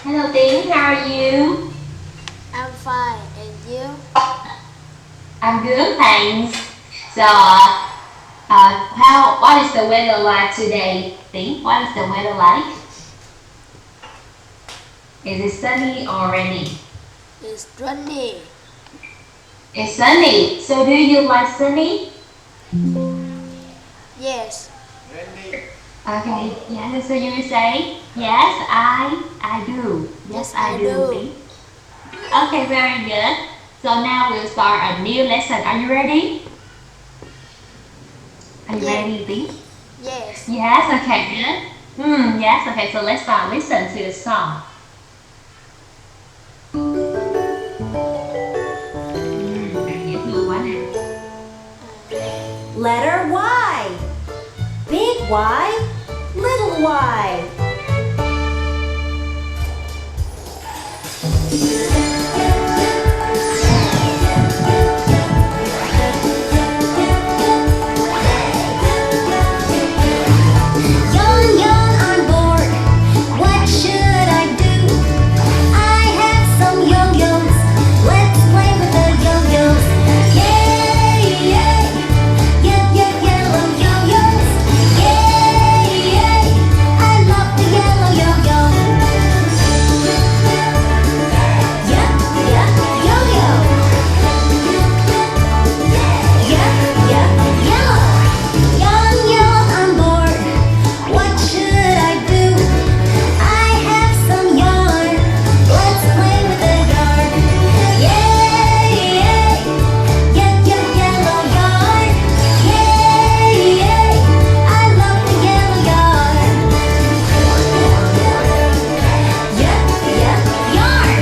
Hello Tiến, how are you? I'm fine, and you? I'm good, thanks. So, what is the weather like today? Tiến, what is the weather like? Is it sunny or rainy? It's sunny. It's sunny. So, do you like sunny? Yes. Okay, yes. So you will say yes, I do. Yes, Yes, I I do. do. Tiến. Okay, very good. So now we'll start a new lesson. Are you ready? Are you Yes. ready, Tiến? Yes. Yes, okay, good. Yes, okay, so let's start. Listen to the song. Dễ thương quá nè. Letter Y. Big Y, little y. Yawn, yawn, I'm bored. What should I do? I have some yo-yos. Let's play with the yo-yos. Yay, yay. Yellow yo-yos. Yay, yay. I love the yellow yo-yo. Yo-yo. Yellow. Yawn, yawn, I'm bored. What should I do? I have some yarn. Let's play with the yarn. Yay, yay. Yellow yarn. Yay, yay. I love the yellow yarn. Yarn.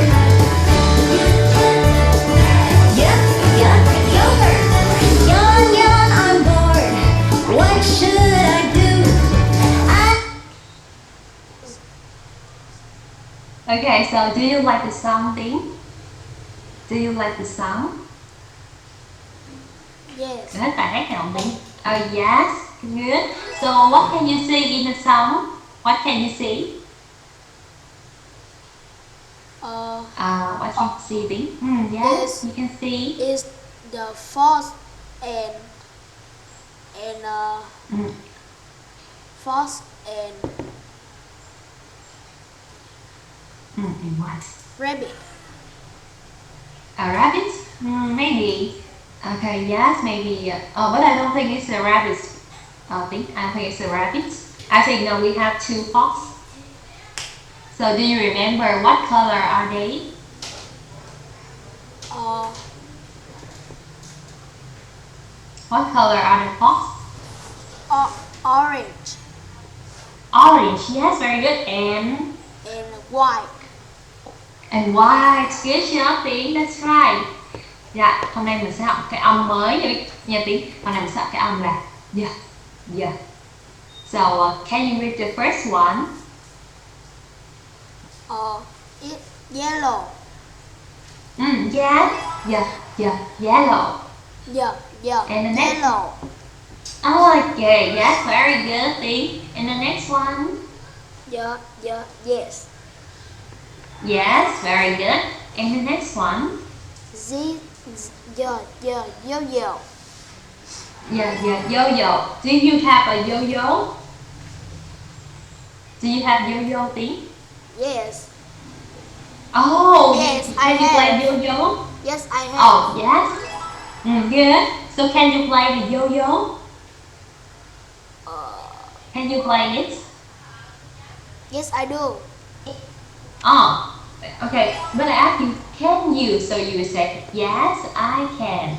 Yogurt. Yawn, yawn, I'm bored. What should I do? Okay, so do you like the song, Tiến? Do you like the song? Yes. Rất bài hát nào Tiến? Oh yes, good. So what can you see in the song? What can you see? What can you see, Tiến? Yes, Yes. you can see. It's the fox and Mm. fox and And what? rabbit. A rabbit? Maybe. Okay, yes, maybe. But I don't think it's a rabbit. I don't think it's a rabbit. I think no, we have two fox. So do you remember what color are they? What color are the fox? Orange Orange. Yes, very good. and white. And white. Good job, Tiến. That's right. Dạ, hôm nay mình sẽ học cái âm mới nha Tiến. Hôm nay mình sẽ học cái âm là yeah. So can you read the first one? It's yellow. Yellow. And the next. Yellow. Okay, yes, very good, Tiến. And the next one? Yes. Yes, very good. And the next one? Yo-yo. Yo-yo. Do you have a yo-yo? Do you have yo-yo, Tiến? Yes. Oh, Yes, can I you play have. yo-yo? Yes, I have. Oh, yes. Good. So can you play the yo-yo? Can you play it? Yes, I do. Oh, okay. When I ask you, can you? So you will say, yes, I can.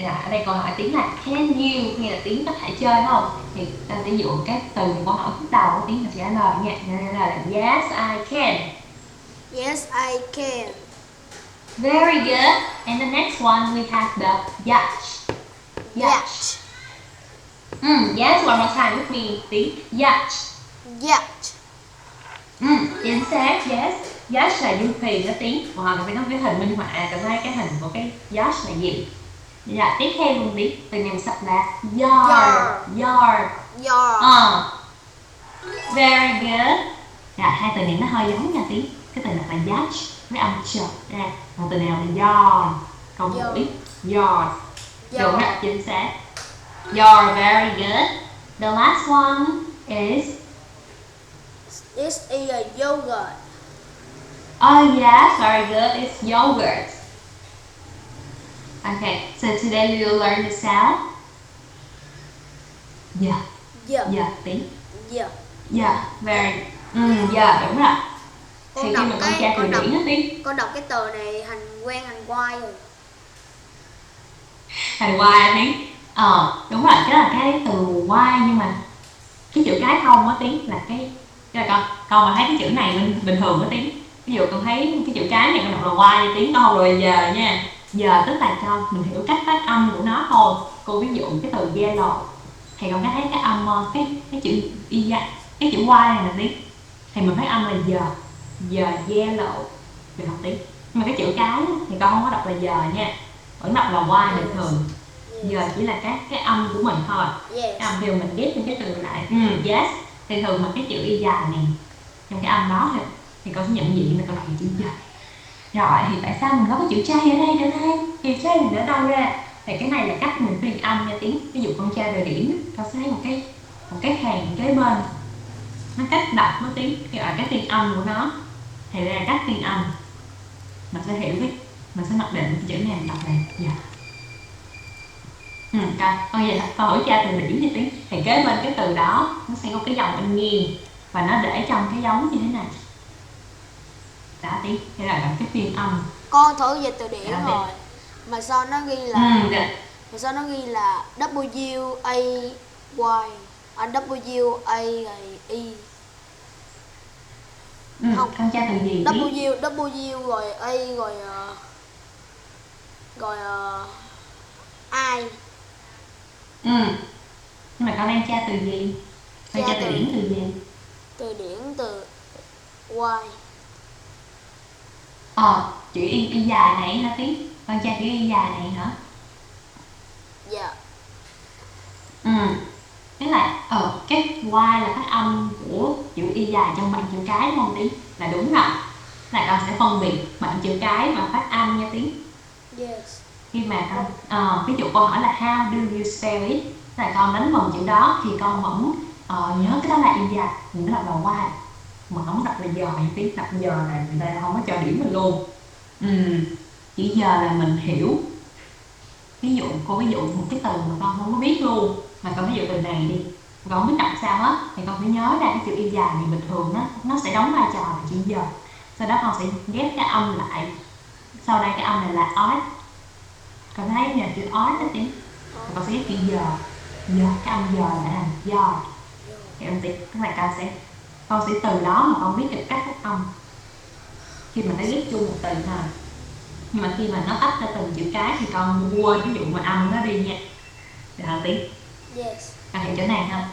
Ở đây câu hỏi Tiến là can you, nghĩa là Tiến có thể chơi không? Thì ta sẽ dụ cái từ câu hỏi bắt đầu của Tiến là trả lời nha. Nên là yes, I can. Yes, I can. Very good. And the next one we have the yacht. Yes, one more time with me. Tiến. Yacht. Chính xác, yes. Yacht là du thuyền đó Tiến. Hoặc là phải nói cái hình minh họa, cảm thấy cái hình của cái yacht là gì? Dạ, tiếp theo luôn Tiến. Từ này mình sắp là yard. Yard. Very good. Rồi, hai từ này nó hơi giống nha tí. Cái từ này là judge với âm chợt ra. Còn từ này là yard. Câu mũi. Yard. Đúng rồi, chính xác. You're very good. The last one is This is a yogurt. oh yes, very good. It's yogurt. Okay, so today we will learn the sound. Yeah, Yeah. yeah, tí. Yeah. Yeah, very. Yeah, đúng rồi. Con Thì đọc khi mà con cái- tra từ con đọc- điển á tí. Con đọc cái từ này thành quen thành quay rồi. Thành Y tí. Đúng rồi, cái đó là cái từ Y, nhưng mà cái chữ cái không á tí là cái là con mà thấy cái chữ này bình thường á tí. Ví dụ con thấy cái chữ cái này con đọc là Y tí, con không rồi giờ nha. Giờ tức là cho mình hiểu cách phát âm của nó thôi. Cô ví dụ cái từ yellow thì con thấy cái âm cái chữ y, cái chữ Y này là tí, thì mình phát âm là giờ yellow được học tí. Nhưng mà cái chữ cái thì con không có đọc là giờ nha, vẫn đọc là Y bình thường. Giờ chỉ là cái âm của mình thôi. Yes. Cái âm khi mà mình ghép những cái từ lại. Yes. Thì thường mà cái chữ y dài này trong cái âm đó thì con sẽ nhận diện là con đọc là chữ giờ. Rồi thì tại sao mình có cái chữ chay ở đây trở đây? Thì chay mình ở đâu ra? Thì cái này là cách mình phiên âm nha tiếng. Ví dụ con tra từ điển, con sẽ thấy một cái hàng kế bên, nó cách đọc nó tiếng, cái phiên âm của nó. Thì đây là cách phiên âm. Mình sẽ hiểu biết, mình sẽ mặc định cái chữ này mình đọc là giờ. Coi, con vậy con hỏi tra từ điển như tiếng, thì kế bên cái từ đó nó sẽ có cái dòng bên nghiêng và nó để trong cái dấu như thế này. Đó tí, đây là cái phiên âm. Con thử dịch từ điển Dạ, rồi. Mà sao nó ghi là Được. mà sao nó ghi là W A Y W A rồi E. Không. Con tra từ gì tí? W rồi A rồi I. Nhưng mà con đang tra từ gì? Con tra từ điển từ gì? Từ điển từ Y. Chữ y dài này hả tí? Con tra chữ y dài này hả? Dạ. Tức là cái Y là phát âm của chữ y dài trong bảng chữ cái đúng không tí? Là đúng rồi. Là con sẽ phân biệt bảng chữ cái và phát âm nha tí. Yes. Khi mà con ví dụ câu hỏi là how do you spell it, là con đánh vần chữ đó thì con vẫn nhớ cái đó là y dài, mình nó đọc là Y, mà không đọc là giờ. Những tiếng đọc giờ này người ta không có cho điểm mình luôn. Chữ giờ là mình hiểu. Ví dụ cô ví dụ một cái từ mà con không có biết luôn, mà con ví dụ từ này đi, con không biết đọc sao hết, thì con phải nhớ ra cái chữ y dài này bình thường nó sẽ đóng vai trò là chữ giờ. Sau đó con sẽ ghép cái âm lại. Sau đây cái âm này là ót. Con thấy nhờ chữ ót đó tiếng. Con sẽ ghép chữ giờ. Cái âm giờ lại thành do. Thì âm tiếng, tức là con sẽ từ đó mà con biết được cách phát âm. Khi mà nó ghép chung một từ thôi. Nhưng mà khi mà nó tách ra từng chữ cái thì con quên ví dụ mà âm nó đi nha. Được không tí? Yes. Con hiểu chỗ này không?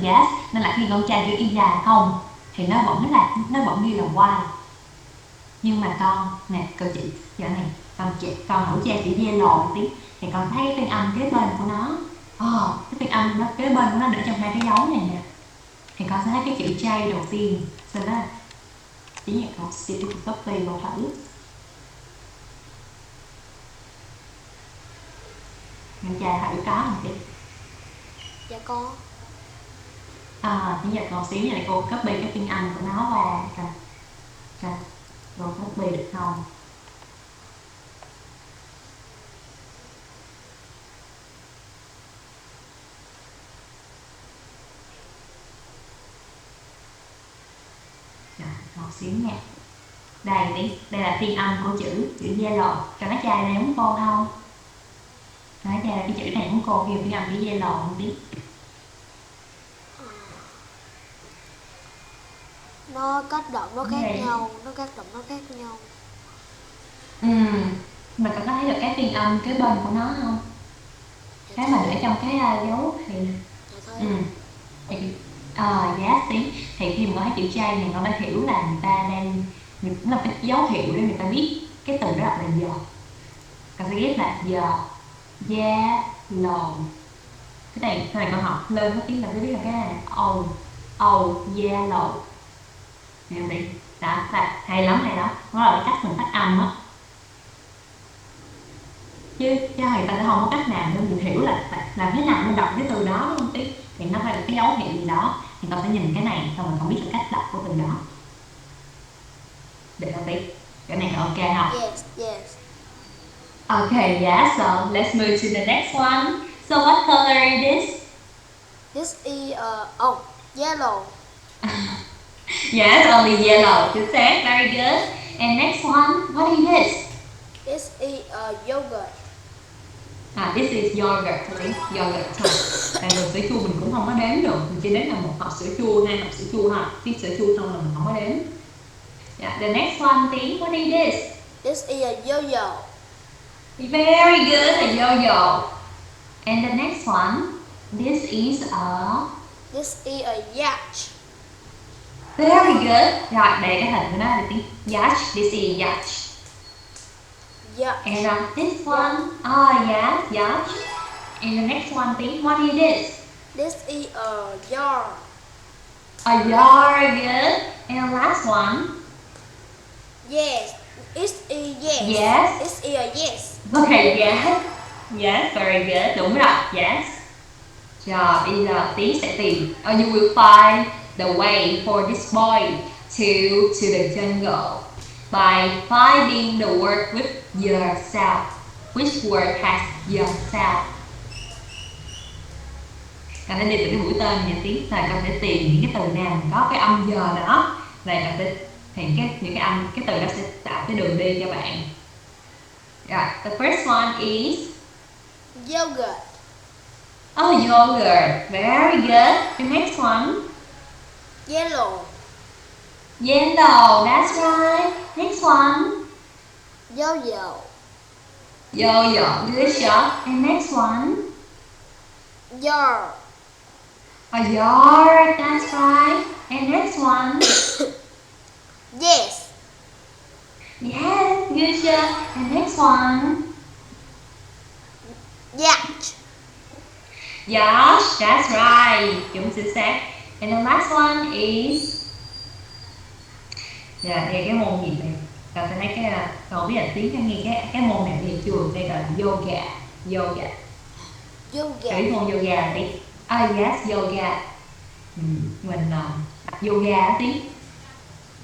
Yes. Nên là khi con tra chữ y dài không thì nó vẫn ghi là Y. Nhưng mà con nè, cô chị chỗ này con hỗ tra chữ yellow tí, thì con thấy cái phiên âm kế bên của nó, cái phiên âm nó kế bên của nó để trong hai cái dấu này nè, thì con sẽ thấy cái chữ J đầu tiên. Sau đó chỉ nhận con sẽ copy vào thử. Mình tra thử có không chị? Dạ có. Chỉ giờ còn xíu này cô copy cái phiên âm của nó vào coi cô copy được không? Rồi, một xíu nha. Đây đi, đây là phiên âm của chữ yellow. Cho nó trai này muốn cô không? Nói ra cái chữ này muốn cô ghi phiên âm chữ yellow không tí? Nó cách đọc nó khác Đây. nhau, nó cách đọc nó khác nhau. Mà con có thấy được cái phiên âm kế bên của nó không? Cái mà để trong cái dấu thì Dạ thấy. yes tiếng. Thì khi mà con thấy chữ J này con đã hiểu là người ta đang là cái dấu hiệu để người ta biết cái từ đó đọc là giờ. Con sẽ ghép là giờ, yellow. Cái này con học lên có tiếng là biết là cái này là Oh, yellow. Em đi. Đó, hay lắm, hay lắm. Đó là cái cách mình phát âm á. Chứ người ta sẽ không có cách nào để mình hiểu là làm thế nào mình đọc cái từ đó, đúng không Tí? Thì nó phải là cái dấu hiệu gì đó. Thì ta sẽ nhìn cái này, xong mình không biết là cách đọc của từ đó. Được không Tí? Cái này là ok không? Yes, yes. Okay, yeah, so let's move to the next one. So what color is this? This is yellow. Yes, only yellow. Chính xác, very good. And next one, what is this? This is yogurt. This is yogurt, yogurt thôi. Tại vì sữa chua mình cũng không có đếm được, mình chỉ đếm là một hộp sữa chua, 2 hộp sữa chua thôi. Cái sữa chua không là mình không có đếm. Yeah, the next one, Tiến, what is this? This is a yo-yo. Very good, a yo-yo. And the next one, this is a yacht. very good. Rồi, đây cái hình của nó là Tiến. Yacht, this is yacht. Yacht. And this one, yes, yacht. And the next one, Tiến, what is this? This is a yard. A yard, good. And last one. Yes. It is yes. Yes. It is a yes. Okay, yes. Yes, very good. Đúng rồi, yes. Rồi, bây giờ Tiến sẽ tìm. You will find the way for this boy to the jungle by finding the word with yourself. Which word has yourself? Các bạn đi từ cái mũi tên nhà Tiến là các bạn sẽ tìm những cái từ nào có cái âm giờ đó. Này các bạn thì những cái từ đó sẽ tạo cái đường đi cho bạn. Rồi, the first one is Yogurt. oh, yogurt. Very good. The next one, Yellow. yellow. That's right. Next one, Yo-yo. yo-yo. Good job. And next one, Yard. a yard. That's right. And next one, Yes. yes. Good job. And next one, Yacht. Josh. That's right. Đúng chính xác. And the last one is thì cái môn gì này? Cậu sẽ thấy cái cậu biết là Tiếng hay nghe cái môn này thì trường đây gọi là yoga. Yoga. Yoga. Cái môn yoga đi. Yes, yoga. Mình tập yoga á Tiếng.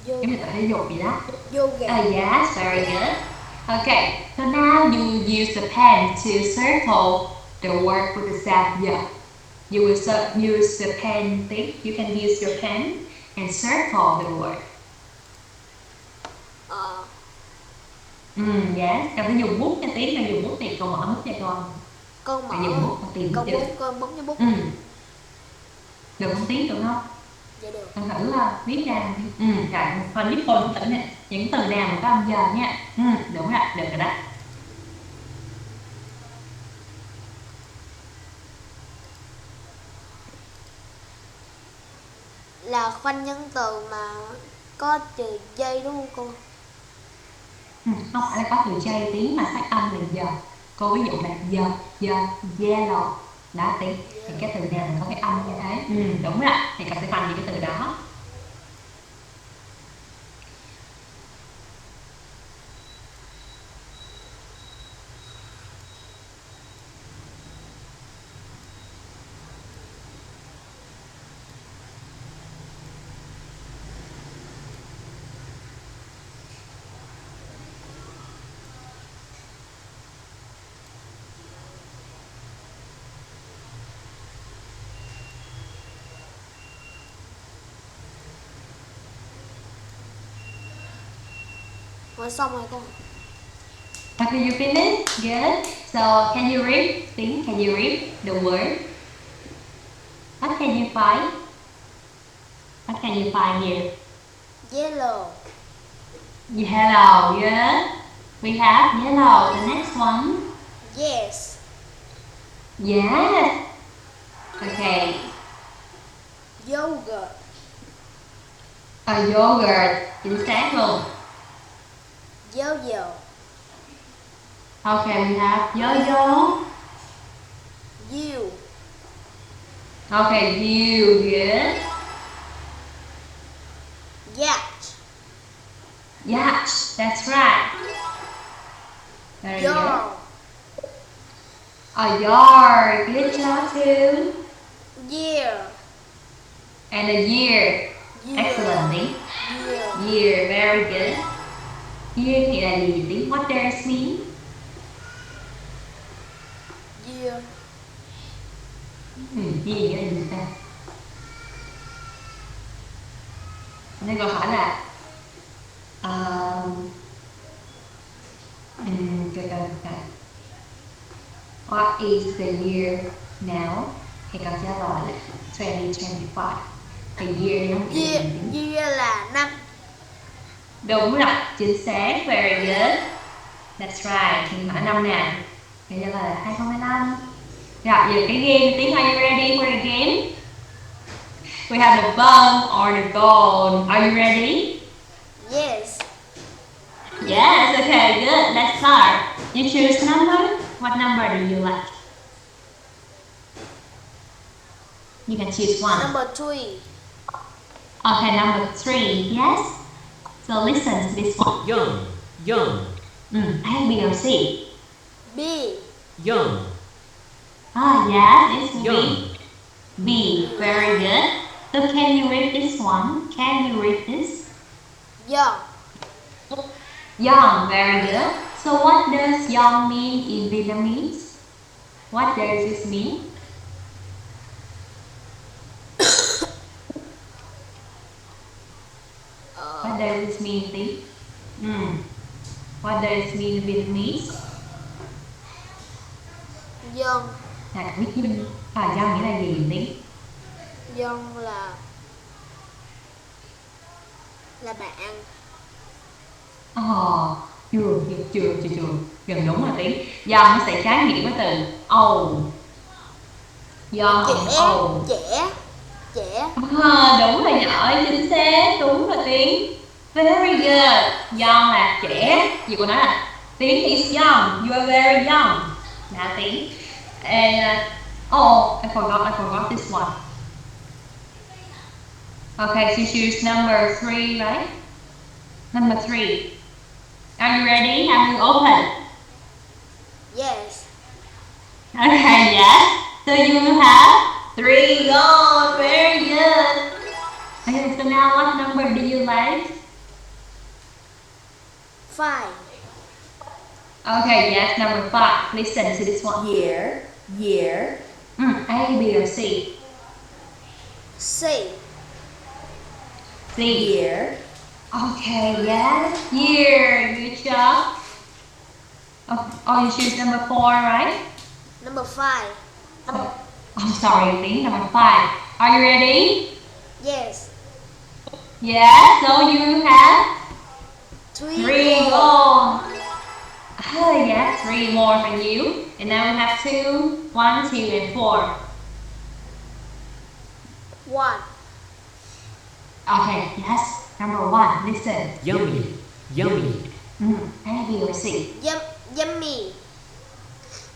Giống như tập thể dục gì đó. Yoga. Yes, very good. Okay, so now you use the pen to circle the word with the sound yeah. You will use the pen, Tiếng. You can use your pen and circle the word. Yes. Cậu phải dùng bút cho Tiến, là dùng bút thì con mở bút cho con. Con mở. Dùng bút con tìm Con chữ. bút, con bấm cái bút. Được không Tiến, được không? Dạ được. Con thử viết ra. Rồi, con viết con thử nè. Những từ nào mà có âm giờ nha. Đúng rồi, được rồi đó. Là khoanh nhân từ mà có trừ dây đúng không cô? Không phải là có từ chay Tiến mà phát âm là giờ. Cô ví dụ là giờ, yellow. Đó Tiến. Thì cái từ nào mà có cái âm như thế. Đúng rồi. Thì con sẽ khoanh những cái từ đó. Rồi xong rồi con. Okay, you finished? Good. So, can you read? Tiến, can you read the word? What can you find? What can you find here? Yellow. Yellow, good. We have yellow. The next one. Yes. Yes. Okay. Yogurt. A yogurt. Chính xác luôn. Yo-yo. Okay, we have yo-yo. You. Okay, you, good. Yacht. Yacht. That's right. Very good. Yard. A yard. Good job too. Year. And a year. Year. Excellently. Year. Year. Very good. Year nghĩa là gì tí? What does it mean? Year. Year nghĩa là gì ta? Nên câu hỏi là what is the year now? Thì câu trả lời là 2025. Thì year nó nghĩa là Year. gì? Year là năm. Đúng rồi, chính xác, very good. That's right, thì hỏi năm nào? Thì trả lời là 2025. Rồi, giờ cái game tiếng, are you ready for the game? We have the ball or the ball. Are you ready? Yes. Yes, okay, good. Let's start. You choose number. What number do you like? You can choose one. Number 3. Okay, number 3. Yes. So listen to this one. Young, young, A, B, or C? B. young, Ah, yes, it's young, B. B. Very good. So can you read this one? Can you read this? Young. Young. Very good. So what does young mean in Vietnamese? What does this mean? What does this mean, Tí? What does it mean in Vietnamese? Young. Là biết young. Young nghĩa là gì, Tí? Young là bạn. Chưa. Gần đúng rồi Tí. Young nó sẽ trái nghĩa với từ old. Young and old. Trẻ. Đúng rồi nhỏ, chính xác, đúng rồi Tiến. Very good. Young là trẻ. Chị cô nói là Tiến is young. You are very young. Now Tiến. And I forgot this one. Okay, so you choose number 3, right? Number 3. Are you ready? Have you open? Yes. Okay, yes. So you have 3 gold. Very good. Okay, so now what number do you like? 5. Okay, yes, number 5. Listen to this one. year, A, B, or C? C. C. year, Okay, yes. Year. Good job. Oh, you choose number 4, right? Number 5. Oh, I'm sorry, Tính. Number 5. Are you ready? Yes. Yes. So you have 3 gold. Oh, yes. 3 more for you. And now we have 2, 1, 2, and 4. 1. Okay, yes. Number 1. Listen. yummy, yummy, A, B, or C? Yummy.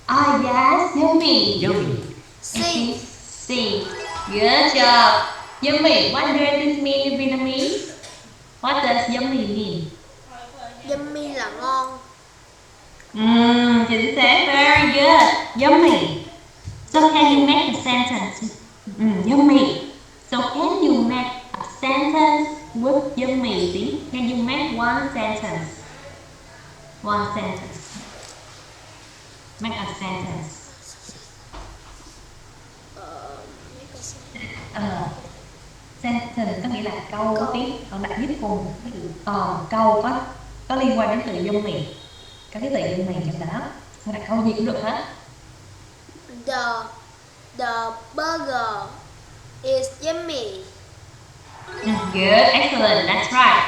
Ah, yes. Yummy. yummy, C. C. Good job. Yummy. What does this mean in Vietnamese? What does yummy mean? Yummy là ngon. Chính xác. Very good. Yummy. So can you make a sentence? Yummy. So can you make a sentence with yummy? Can you make one sentence? One sentence. Make a sentence. Sentence có nghĩa là câu có tiếng, còn đặt giúp cùng cái từ câu có liên quan đến từ yummy. Có cái từ yummy trong đó. Mình đặt câu gì cũng được hết. The burger is yummy. Good, excellent, that's right.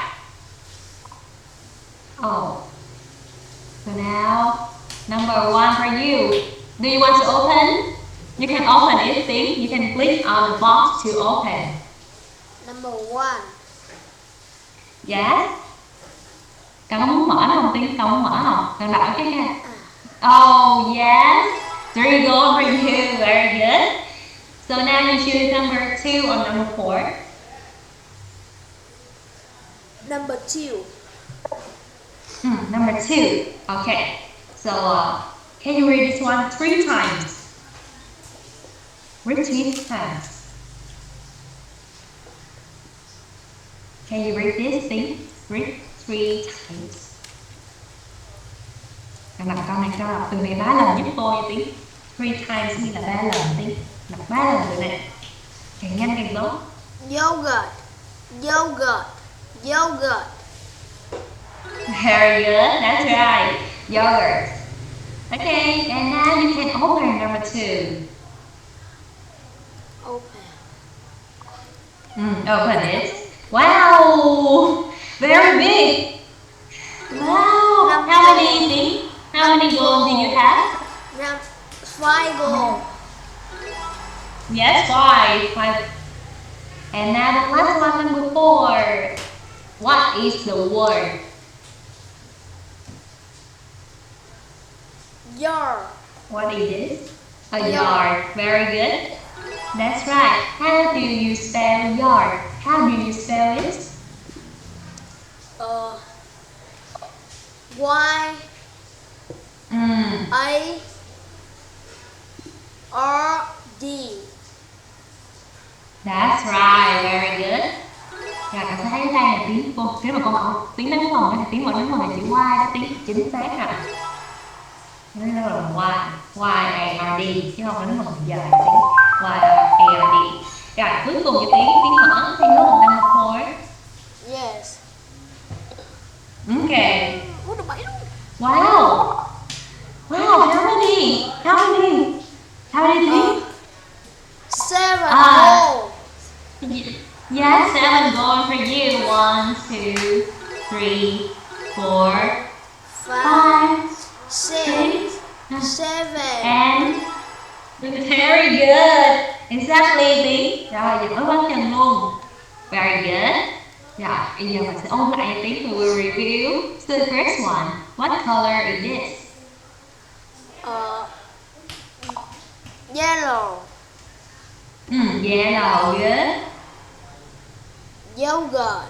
So now number 1 for you. Do you want to open? You can open it, Tiến. You can click on the box to open. Number 1. Yes. Cậu có muốn mở không Tiến? Cậu muốn mở không? Cậu đợi cái nha. Oh, yes. 3 gold for you. Very good. So now you choose number 2 or number 4. Number 2. Number 2. Okay. So, can you read this one 3 times? Read 3 times. Can you read this thing? Read 3 times. Đọc câu này cho đọc từ này 3 lần giúp cô nha Tí. 3 times như là 3 lần Tí. Đọc 3 lần từ này. Càng nhanh càng tốt. Yogurt. Yogurt. Yogurt. Very good. That's right. Yogurt. Okay, and now you can open number 2. Open. Open it. Wow! Very big. Wow! How many things? How many goals do you have? 5 gold. Yes, 5. And now the last one, number 4. What is the word? Yard. What is this? A Yard. yard. Very good. That's right. How do you spell yard? How do you spell it? Y A R D. That's right. Very good. Rồi các bạn thấy đây là tiếng cô, nếu mà con học tiếng đánh vần thì tiếng một đánh vần là chữ Y đó, tiếng chính xác rồi. Nó là Y-A-R-D chứ không phải đánh vần giờ là tiếng Y-A-R-D. Rồi cuối cùng cho tiếng mở thì nó là number 4. Yes. Okay. Ủa, được 7 luôn. Wow. Wow, how many? How many things? 7 Ah. gold. Yes, 7 going for you. 1, 2, 3, 4, 5 5, 6 6, 7. and very good. Exactly, Tí. Rồi, giỏi quá chừng luôn. Very good. Rồi, bây giờ mình sẽ ôn lại Tí. We will review. So the first one, what color is this? Yellow. Yellow, good. Yogurt.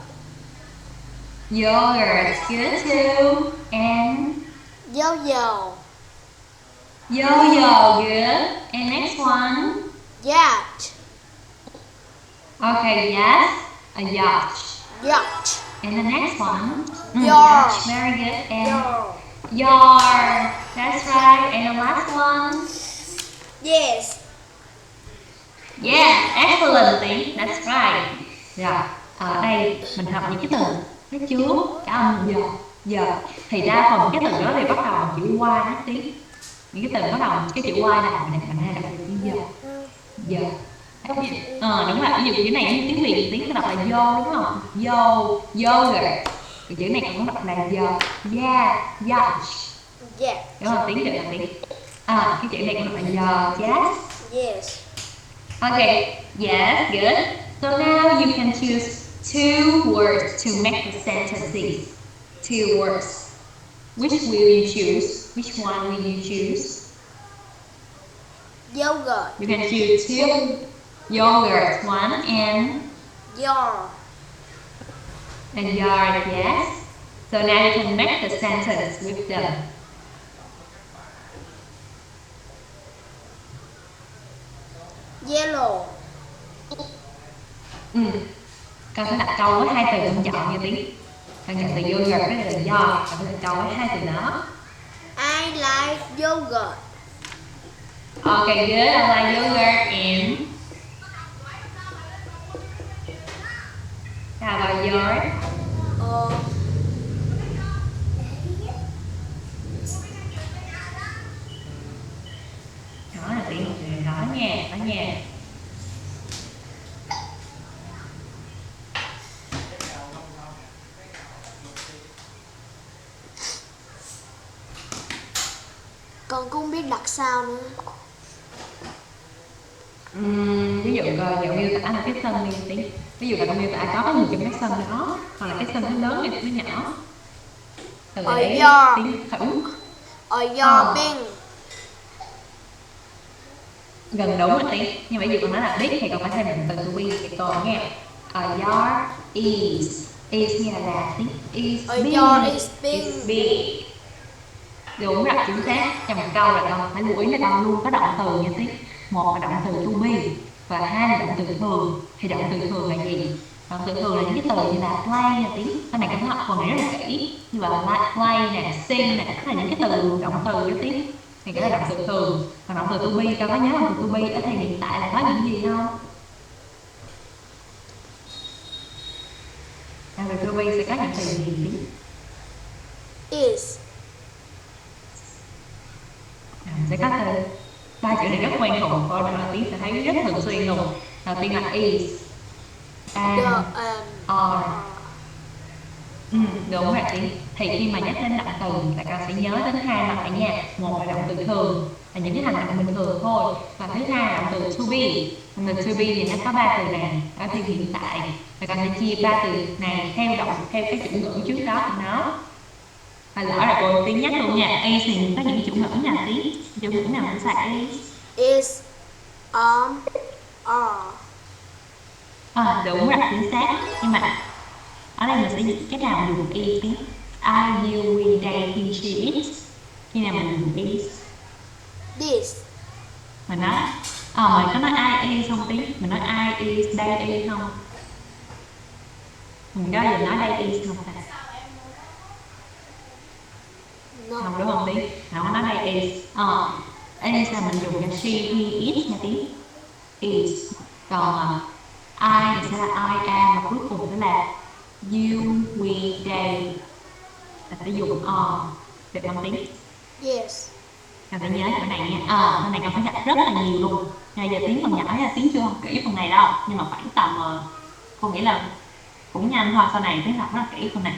Yogurt, good too. And Yo-yo. yo-yo, good. And next one. Yacht. Okay, yes, a yacht. Yacht. And the next one. Yard. Yacht, very good. And Yo. yard, that's right. And the last one. Yes. Yeah, excellent thing. That's right. Rồi, ở đây mình học những cái từ nó chứa cả âm giờ. Thì đa phần cái từ đó thì bắt đầu bằng chữ Y nó tiếng. Những cái từ bắt đầu bằng cái chữ Y là mình hay đọc chữ giờ. Giờ. Đúng rồi, ví dụ chữ này như tiếng Việt tiếng nó đọc là vô đúng không? Vô, yogurt. Cái chữ này cũng đọc là giờ. Yeah, yacht. Yeah. Đúng không? Tiếng Việt là tiếng. Cái chữ này cũng đọc là giờ, yes. Yes. Okay, yes, good. So now you can choose 2 words to make the sentences. 2 words. Which will you choose? Which one will you choose? Yogurt. You can choose 2 yogurt, one and Yard. yard, yes. So now you can make the sentence with them. Yellow. Con phải đặt câu với 2 từ con chọn nha Tiến. Con chọn từ yogurt với từ yard. Con phải đặt câu với 2 từ đó. I like yogurt. Okay, good. I like yogurt and how about yours? Đó là Tiến đó nha, đó nha. Con cũng biết đặt sao nữa. Ví dụ coi dụ miêu tả là cái sân đi Tiến. Ví dụ là con miêu tả có gì trong cái sân đó, hoặc là cái sân nó lớn hay nó nhỏ. Từ đấy Tiến thử. Ở yard Gần đúng rồi Tiến. Nhưng mà ví dụ con nói là big thì con phải thêm một từ to be thì con nghe. A yard is Is nghĩa là tí. Is A big. yard is big. Is big. Đúng rồi, chính xác. Trong một câu là con phải lưu ý là con luôn có động từ nha tí. Một là động từ to be và hai là động từ thường. Thì động từ thường là gì? Động từ thường là những cái từ như là play là tí. Cái này con học phần này rất là kỹ. Như là play nè, sing nè, tức là những cái từ động từ đó tí. Thì cái là động từ thường. Còn động từ to be, con có nhớ động từ to be ở thời hiện tại là có những gì không? Động từ to be sẽ có những từ gì tí? Is. Sẽ có từ ba chữ này rất quen thuộc, con đầu tiên sẽ thấy rất thường xuyên luôn. Đầu tiên là is, and, are. Đúng rồi chị. Thì khi mà nhắc đến động từ là con sẽ nhớ đến hai loại nha. Một là động từ thường là những cái hành động bình thường thôi, và thứ hai là động từ to be. Động từ to be thì nó có ba từ này ở thì hiện tại, và con sẽ chia ba từ này theo cái chủ ngữ trước đó của nó. Lỡ là cô tiếng nhắc luôn nha. Is thì có những chủ ngữ nào tí? Chủ ngữ nào cũng xài Is. Are. Đúng rồi, chính xác. Nhưng mà ở đây mình sẽ dịch cái nào dùng is tí? I, you, we, they, he, she, it. Khi nào mình dùng is? This. Mình nói mình có nói I is không tí? Mình nói I is, they is không? Mình có giờ nói they is không ta? No. Không, đúng không tí? Không có nói they is. Is là mình dùng cho she, he, it nha tí. Is. Còn I thì sẽ là I am, và cuối cùng sẽ là you, we, they. Là sẽ dùng được không tí? Yes. Con phải nhớ chỗ này nha. Cái này con phải gặp rất là nhiều luôn. Giờ tiếng còn nhỏ nha, tiếng chưa học kỹ phần này đâu. Nhưng mà khoảng tầm con nghĩ là cũng nhanh thôi, sau này tiếng học rất là kỹ phần này.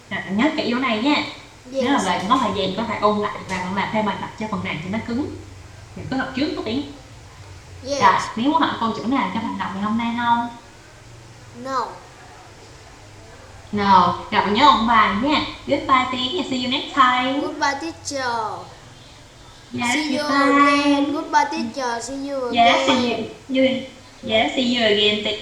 Rồi, nhớ kỹ chỗ này nha. Yes. Nếu mà bạn có thời gian có thể ôn lại và con làm thêm bài tập cho phần này cho nó cứng. Thì cứ học trước có tiếng. Yes. Rồi, nếu muốn hỏi cô chỗ nào cho bài tập ngày hôm nay không? No. No. Rồi nhớ ôn bài nha. Goodbye tiếng và see you next time. Goodbye teacher. Yes, See you goodbye. again. Goodbye teacher. See you Yes, again. see you. Yes, see you again.